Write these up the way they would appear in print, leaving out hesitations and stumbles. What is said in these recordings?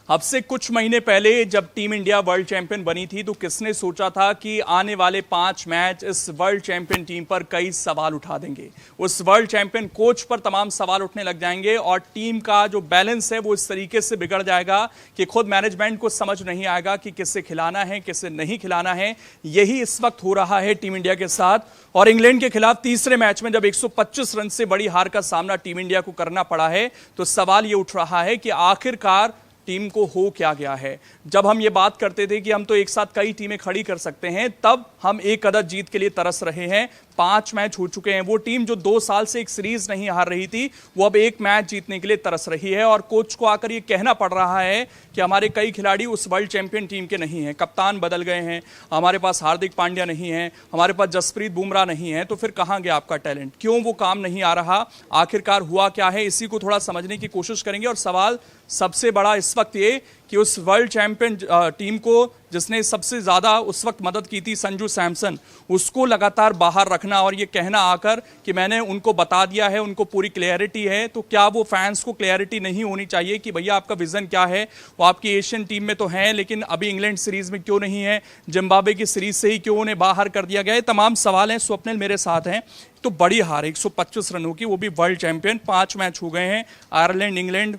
अब से कुछ महीने पहले जब टीम इंडिया वर्ल्ड चैंपियन बनी थी तो किसने सोचा था कि आने वाले 5 मैच इस वर्ल्ड चैंपियन टीम पर कई सवाल उठा देंगे। उस वर्ल्ड चैंपियन कोच पर तमाम सवाल उठने लग जाएंगे और टीम का जो बैलेंस है वो इस तरीके से बिगड़ जाएगा कि खुद मैनेजमेंट को समझ नहीं आएगा कि किसे खिलाना है किसे नहीं खिलाना है। यही इस वक्त हो रहा है टीम इंडिया के साथ। और इंग्लैंड के खिलाफ तीसरे मैच में जब 125 रन से बड़ी हार का सामना टीम इंडिया को करना पड़ा है तो सवाल यह उठ रहा है कि आखिरकार टीम को हो क्या गया है। जब हम ये बात करते थे कि हम तो एक साथ कई टीमें खड़ी कर सकते हैं, तब हम एक अदद जीत के लिए तरस रहे हैं। 5 मैच हो चुके हैं। वो टीम जो 2 साल से एक सीरीज नहीं हार रही थी वो अब एक मैच जीतने के लिए तरस रही है और कोच को आकर ये कहना पड़ रहा है कि हमारे कई खिलाड़ी उस वर्ल्ड चैंपियन टीम के नहीं हैं, कप्तान बदल गए हैं, हमारे पास हार्दिक पांड्या नहीं है, हमारे पास जसप्रीत बुमराह नहीं है, तो फिर कहां गया आपका टैलेंट, क्यों वो काम नहीं आ रहा, आखिरकार हुआ क्या है, इसी को थोड़ा समझने की कोशिश करेंगे। और सवाल सबसे बड़ा इस वक्त ये कि उस वर्ल्ड चैंपियन टीम को जिसने सबसे ज्यादा उस वक्त मदद की थी संजू सैमसन, उसको लगातार बाहर रखना और ये कहना आकर कि मैंने उनको बता दिया है, उनको पूरी क्लियरिटी है, तो क्या वो फैंस को क्लियरिटी नहीं होनी चाहिए कि भैया आपका विजन क्या है? वो आपकी एशियन टीम में तो हैं लेकिन अभी इंग्लैंड सीरीज में क्यों नहीं है, जिम्बाब्वे की सीरीज से ही क्यों उन्हें बाहर कर दिया गया है? तमाम सवाल हैं। स्वप्निल मेरे साथ हैं। तो बड़ी हार 125 रनों की, वो भी वर्ल्ड चैंपियन। 5 मैच हो गए हैं, आयरलैंड इंग्लैंड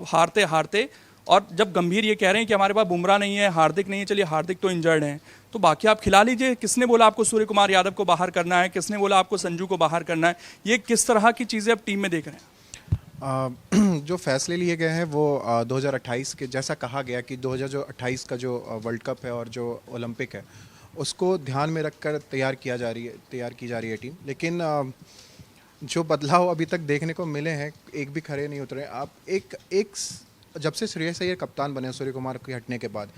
हारते हारते। और जब गंभीर ये कह रहे हैं कि हमारे पास बुमराह नहीं है, हार्दिक नहीं है, चलिए हार्दिक तो इंजर्ड हैं, तो बाकी आप खिला लीजिए। किसने बोला आपको सूर्य कुमार यादव को बाहर करना है, किसने बोला आपको संजू को बाहर करना है? ये किस तरह की चीज़ें अब टीम में देख रहे हैं? जो फैसले लिए गए हैं वो 2028 के, जैसा कहा गया कि 2028 का जो वर्ल्ड कप है और जो ओलंपिक है उसको ध्यान में रखकर तैयार की जा रही है टीम। लेकिन जो बदलाव अभी तक देखने को मिले हैं एक भी खरे नहीं उतरे। आप एक जब से श्रेयस अय्यर कप्तान बने सूर्य कुमार के हटने के बाद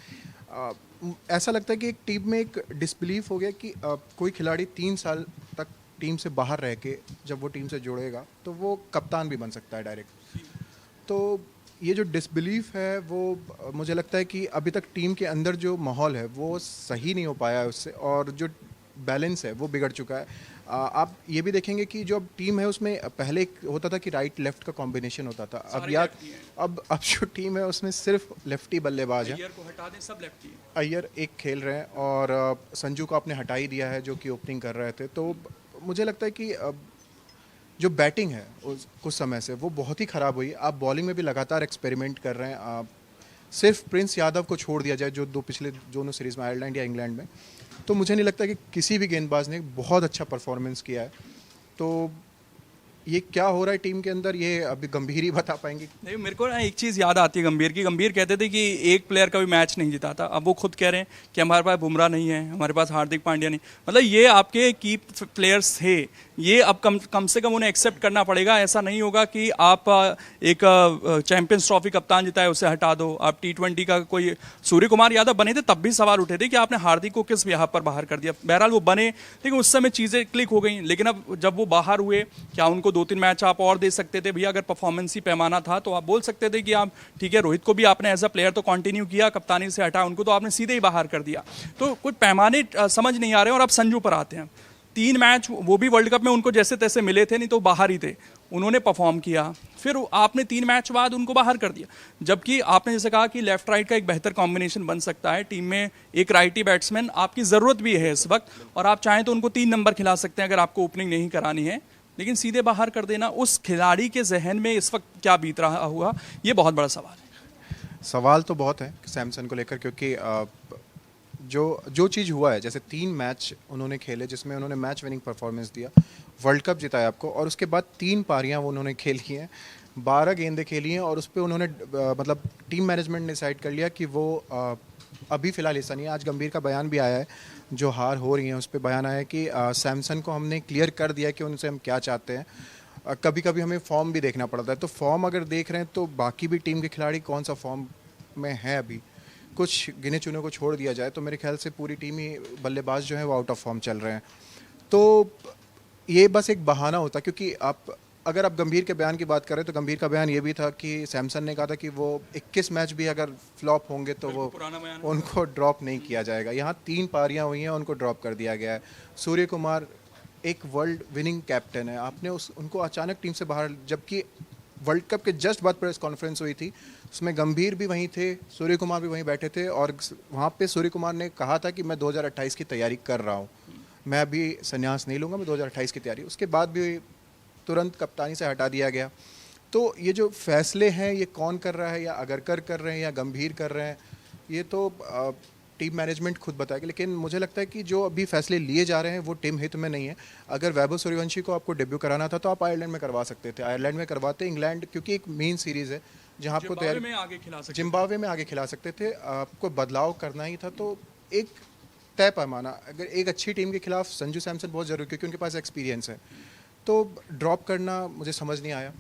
ऐसा लगता है कि एक टीम में एक डिसबिलीफ हो गया कि कोई खिलाड़ी 3 साल तक टीम से बाहर रह के जब वो टीम से जुड़ेगा तो वो कप्तान भी बन सकता है डायरेक्ट। तो ये जो डिसबिलीफ है वो मुझे लगता है कि अभी तक टीम के अंदर जो माहौल है वो सही नहीं हो पाया है उससे, और जो बैलेंस है वो बिगड़ चुका है। आप ये भी देखेंगे कि जो टीम है उसमें पहले एक होता था कि राइट लेफ्ट का कॉम्बिनेशन होता था, अब जो टीम है उसमें सिर्फ लेफ्टी बल्लेबाज है। अय्यर को हटा दें, सब लेफ्टी है। अय्यर एक खेल रहे हैं और संजू को आपने हटा ही दिया है जो कि ओपनिंग कर रहे थे। तो मुझे लगता है कि जो बैटिंग है कुछ समय से वो बहुत ही ख़राब हुई। आप बॉलिंग में भी लगातार एक्सपेरिमेंट कर रहे हैं। आप सिर्फ प्रिंस यादव को छोड़ दिया जाए जो पिछले दोनों सीरीज़ में आयरलैंड या इंग्लैंड में, तो मुझे नहीं लगता कि किसी भी गेंदबाज ने बहुत अच्छा परफॉर्मेंस किया है। तो ये क्या हो रहा है टीम के अंदर ये अभी गंभीर ही बता पाएंगे। नहीं, मेरे को ना एक चीज़ याद आती है गंभीर की। गंभीर कहते थे कि एक प्लेयर का भी मैच नहीं जीता था, अब वो खुद कह रहे हैं कि हमारे पास बुमराह नहीं है, हमारे पास हार्दिक पांड्या नहीं। मतलब ये आपके की प्लेयर्स थे, ये अब कम से कम उन्हें एक्सेप्ट करना पड़ेगा। ऐसा नहीं होगा कि आप एक चैंपियंस ट्रॉफी कप्तान जिताए उसे हटा दो। आप T20 का कोई सूर्य कुमार यादव बने थे तब भी सवाल उठे थे कि आपने हार्दिक को किस यहाँ पर बाहर कर दिया। बहरहाल वो बने, लेकिन उस समय चीज़ें क्लिक हो गई। लेकिन अब जब वो बाहर हुए, क्या उनको 2-3 मैच आप और दे सकते थे? भैया अगर परफॉर्मेंस ही पैमाना था तो आप बोल सकते थे कि आप ठीक है, रोहित को भी आपने एज अ प्लेयर तो कंटिन्यू किया, कप्तानी से हटा, उनको तो आपने सीधे ही बाहर कर दिया। तो कुछ पैमाने समझ नहीं आ रहे। और अब संजू पर आते हैं। 3 मैच वो भी वर्ल्ड कप में उनको जैसे तैसे मिले थे, नहीं तो बाहर ही थे, उन्होंने परफॉर्म किया, फिर आपने 3 मैच बाद उनको बाहर कर दिया। जबकि आपने जैसे कहा कि लेफ्ट राइट का एक बेहतर कॉम्बिनेशन बन सकता है, टीम में एक राइटी बैट्समैन आपकी ज़रूरत भी है इस वक्त, और आप चाहें तो उनको 3 नंबर खिला सकते हैं अगर आपको ओपनिंग नहीं करानी है। लेकिन सीधे बाहर कर देना, उस खिलाड़ी के जहन में इस वक्त क्या बीत रहा हुआ, ये बहुत बड़ा सवाल है। सवाल तो बहुत है सैमसन को लेकर, क्योंकि जो चीज़ हुआ है, जैसे 3 मैच उन्होंने खेले जिसमें उन्होंने मैच विनिंग परफॉर्मेंस दिया, वर्ल्ड कप जिताया आपको, और उसके बाद 3 पारियां वो उन्होंने खेली हैं, 12 गेंदें खेली हैं, और उस पर उन्होंने मतलब टीम मैनेजमेंट ने डिसाइड कर लिया कि वो अभी फ़िलहाल हिस्सा नहीं है। आज गंभीर का बयान भी आया है, जो हार हो रही है उस पर बयान आया है कि सैमसन को हमने क्लियर कर दिया कि उनसे हम क्या चाहते हैं। कभी कभी हमें फॉर्म भी देखना पड़ता है, तो फॉर्म अगर देख रहे हैं तो बाकी भी टीम के खिलाड़ी कौन सा फॉर्म में है, अभी कुछ गिने चुने को छोड़ दिया जाए तो मेरे ख्याल से पूरी टीम ही, बल्लेबाज जो है वो आउट ऑफ फॉर्म चल रहे हैं। तो ये बस एक बहाना होता, क्योंकि अगर आप गंभीर के बयान की बात करें तो गंभीर का बयान ये भी था कि सैमसन ने कहा था कि वो 21 मैच भी अगर फ्लॉप होंगे तो वो उनको ड्रॉप नहीं किया जाएगा। यहाँ 3 पारियां हुई हैं, उनको ड्रॉप कर दिया गया है। सूर्य कुमार एक वर्ल्ड विनिंग कैप्टन है, आपने उनको अचानक टीम से बाहर, जबकि वर्ल्ड कप के जस्ट बाद प्रेस कॉन्फ्रेंस हुई थी, उसमें गंभीर भी वहीं थे, सूर्य कुमार भी वहीं बैठे थे और वहाँ पे सूर्य कुमार ने कहा था कि मैं 2028 की तैयारी कर रहा हूँ, मैं अभी संन्यास नहीं लूँगा, मैं 2028 की तैयारी। उसके बाद भी तुरंत कप्तानी से हटा दिया गया। तो ये जो फैसले हैं ये कौन कर रहा है, या अगरकर कर रहे हैं या गंभीर कर रहे हैं, ये तो टीम मैनेजमेंट खुद बताएगी। लेकिन मुझे लगता है कि जो अभी फैसले लिए जा रहे हैं वो टीम हित में नहीं है। अगर वैभव सूर्यवंशी को आपको डेब्यू कराना था तो आप आयरलैंड में करवा सकते थे, आयरलैंड में करवाते, इंग्लैंड क्योंकि एक मेन सीरीज़ है जहाँ आपको तैयारी जिम्बाब्वे में आगे खिला सकते थे, आपको बदलाव करना ही था। तो एक तय पैमाना, अगर एक अच्छी टीम के खिलाफ संजू सैमसन बहुत ज़रूरी क्योंकि उनके पास एक्सपीरियंस है, तो ड्रॉप करना मुझे समझ नहीं आया।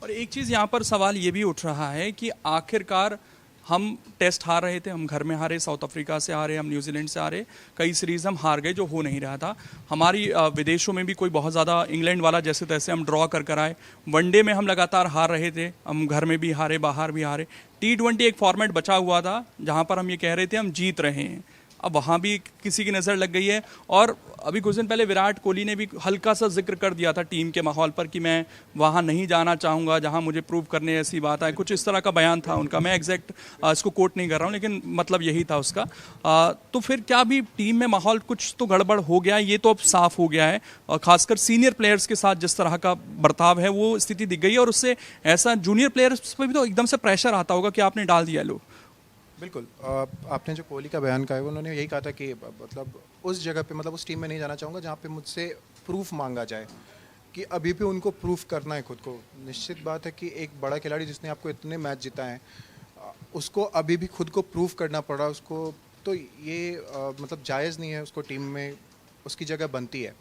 और एक चीज़ यहाँ पर सवाल ये भी उठ रहा है कि आखिरकार हम टेस्ट हार रहे थे, हम घर में हारे, साउथ अफ्रीका से हारे, हम न्यूजीलैंड से हारे, कई सीरीज़ हम हार गए जो हो नहीं रहा था। हमारी विदेशों में भी कोई बहुत ज़्यादा इंग्लैंड वाला जैसे तैसे हम ड्रॉ कर आए। वनडे में हम लगातार हार रहे थे, हम घर में भी हारे, बाहर भी हारे। T20 एक फॉर्मेट बचा हुआ था जहाँ पर हम ये कह रहे थे हम जीत रहे हैं, अब वहाँ भी किसी की नज़र लग गई है। और अभी कुछ दिन पहले विराट कोहली ने भी हल्का सा जिक्र कर दिया था टीम के माहौल पर कि मैं वहाँ नहीं जाना चाहूँगा जहाँ मुझे प्रूव करने ऐसी बात है, कुछ इस तरह का बयान था उनका। मैं एग्जैक्ट इसको कोट नहीं कर रहा हूँ लेकिन मतलब यही था उसका। तो फिर क्या भी टीम में माहौल कुछ तो गड़बड़ हो गया है, ये तो अब साफ हो गया है। और खासकर सीनियर प्लेयर्स के साथ जिस तरह का बर्ताव है वो स्थिति दिख गई है, और उससे ऐसा जूनियर प्लेयर्स पर भी तो एकदम से प्रेशर आता होगा कि आपने डाल दिया लो। बिल्कुल, आपने जो कोहली का बयान कहा है उन्होंने यही कहा था कि मतलब उस जगह पे, मतलब उस टीम में नहीं जाना चाहूँगा जहाँ पे मुझसे प्रूफ मांगा जाए, कि अभी भी उनको प्रूफ करना है खुद को। निश्चित बात है कि एक बड़ा खिलाड़ी जिसने आपको इतने मैच जिताए हैं, उसको अभी भी खुद को प्रूफ करना पड़ रहा है उसको, तो ये मतलब जायज़ नहीं है, उसको टीम में उसकी जगह बनती है।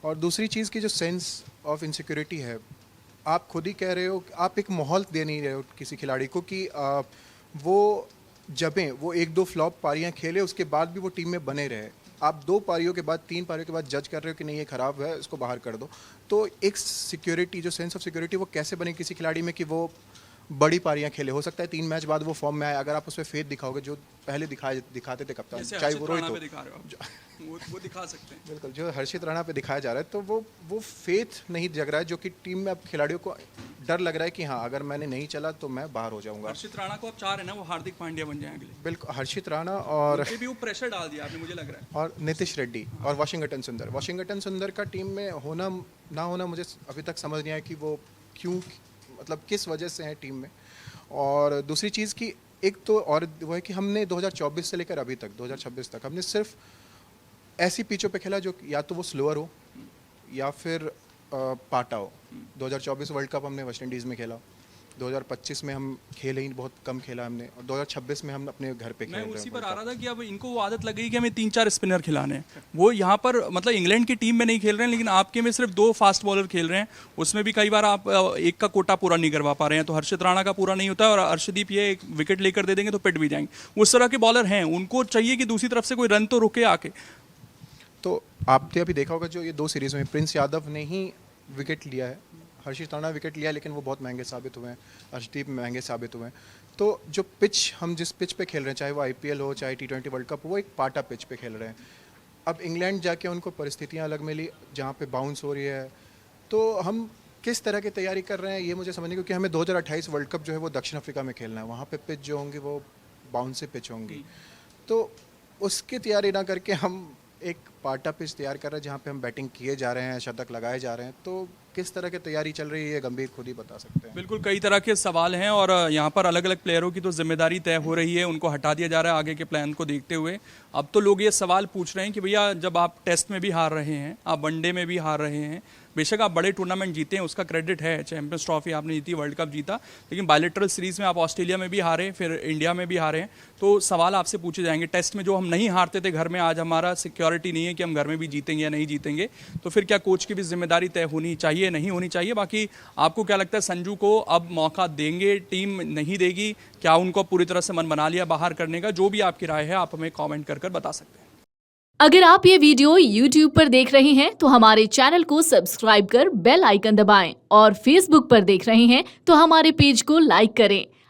और दूसरी चीज़ की जो सेंस ऑफ इनसिक्योरिटी है, आप खुद ही कह रहे हो, आप एक माहौल दे नहीं रहे हो किसी खिलाड़ी को कि वो जबें, वो 1-2 फ्लॉप पारियां खेले उसके बाद भी वो टीम में बने रहे। आप 2 पारियों के बाद, 3 पारियों के बाद जज कर रहे हो कि नहीं ये ख़राब है, इसको बाहर कर दो। तो एक सिक्योरिटी, जो सेंस ऑफ सिक्योरिटी, वो कैसे बने किसी खिलाड़ी में कि वो बड़ी पारियां खेले। हो सकता है 3 मैच बाद वो फॉर्म में आए, अगर आप उस पर फेथ दिखाओगे जो पहले दिखाते थे कप्तान, चाहे वो रोहित हो, वो दिखा सकते हैं। बिल्कुल, जो हर्षित राणा पे दिखाया जा रहा है, तो वो फेथ नहीं जग रहा है, जो कि टीम में अब खिलाड़ियों को डर लग रहा है कि हाँ अगर मैंने नहीं चला तो मैं बाहर हो जाऊंगा। हर्षित राणा को आप चाह रहे हैं ना वो हार्दिक पांड्या बन जाए अगले। बिल्कुल, हर्षित राणा और भी वो प्रेशर डाल दिया आपने, मुझे लग रहा है। और नीतीश रेड्डी और वाशिंगटन सुंदर का टीम में होना ना होना मुझे अभी तक समझ नहीं आया कि वो क्यों, मतलब किस वजह से है टीम में। और दूसरी चीज़ की एक तो और वो है कि हमने 2024 से लेकर अभी तक 2026 तक हमने सिर्फ ऐसी पिचों पे खेला जो या तो वो स्लोअर हो या फिर पाटा हो। 2024 वर्ल्ड कप हमने वेस्ट इंडीज़ में खेला, 2025 में हम खेले ही बहुत कम खेला हमने, और 2026 में हम अपने घर पे खेल रहे हैं। मैं उसी पर आ रहा था कि अब इनको वो आदत लग गई कि हमें 3-4 स्पिनर खिलाने हैं। वो यहाँ पर मतलब इंग्लैंड की टीम में नहीं खेल रहे हैं, लेकिन आपके में सिर्फ 2 फास्ट बॉलर खेल रहे हैं, उसमें भी कई बार आप एक का कोटा पूरा नहीं करवा पा रहे हैं। तो हर्षित राणा का पूरा नहीं होता है और अर्शदीप ये एक विकेट लेकर दे देंगे तो पिट भी जाएंगे। उस तरह के बॉलर हैं, उनको चाहिए कि दूसरी तरफ से कोई रन तो रुके आके। तो आपने अभी देखा होगा जो ये 2 सीरीज़ में प्रिंस यादव ने ही विकेट लिया है, हर्षित राणा विकेट लिया, लेकिन वो बहुत महंगे साबित हुए हैं, अर्शदीप महंगे साबित हुए हैं। तो जो पिच, हम जिस पिच पे खेल रहे हैं, चाहे वो IPL हो चाहे T20 वर्ल्ड कप, वो एक पाटा पिच पे खेल रहे हैं। अब इंग्लैंड जाके उनको परिस्थितियां अलग मिली जहाँ पे बाउंस हो रही है, तो हम किस तरह की तैयारी कर रहे हैं ये मुझे समझ नहीं, क्योंकि हमें 2028 वर्ल्ड कप जो है वो दक्षिण अफ्रीका में खेलना है, वहाँ पे पिच जो होंगी वो बाउंस से पिच होंगी। तो उसकी तैयारी ना करके हम एक पाटा पिच तैयार कर रहे हैं जहाँ पे हम बैटिंग किए जा रहे हैं, शतक लगाए जा रहे हैं। तो किस तरह की तैयारी चल रही है गंभीर खुद ही बता सकते हैं। बिल्कुल, कई तरह के सवाल हैं और यहाँ पर अलग अलग प्लेयरों की तो जिम्मेदारी तय हो रही है, उनको हटा दिया जा रहा है आगे के प्लान को देखते हुए। अब तो लोग ये सवाल पूछ रहे हैं कि भैया जब आप टेस्ट में भी हार रहे हैं, आप वनडे में भी हार रहे हैं, बेशक आप बड़े टूर्नामेंट जीते हैं उसका क्रेडिट है, चैंपियंस ट्रॉफी आपने जीती, वर्ल्ड कप जीता, लेकिन बायलैटरल सीरीज़ में आप ऑस्ट्रेलिया में भी हारे, फिर इंडिया में भी हारे हैं। तो सवाल आपसे पूछे जाएंगे, टेस्ट में जो हम नहीं हारते थे घर में, आज हमारा सिक्योरिटी नहीं है कि हम घर में भी जीतेंगे या नहीं जीतेंगे, तो फिर क्या कोच की भी जिम्मेदारी तय होनी चाहिए, नहीं होनी चाहिए? बाकी आपको क्या लगता है, संजू को अब मौका देंगे, टीम नहीं देगी, क्या उनको पूरी तरह से मन बना लिया बाहर करने का? जो भी आपकी राय है आप हमें कमेंट कर बता सकते हैं। अगर आप ये वीडियो YouTube पर देख रहे हैं तो हमारे चैनल को सब्सक्राइब कर बेल आइकन दबाएं, और Facebook पर देख रहे हैं तो हमारे पेज को लाइक करें।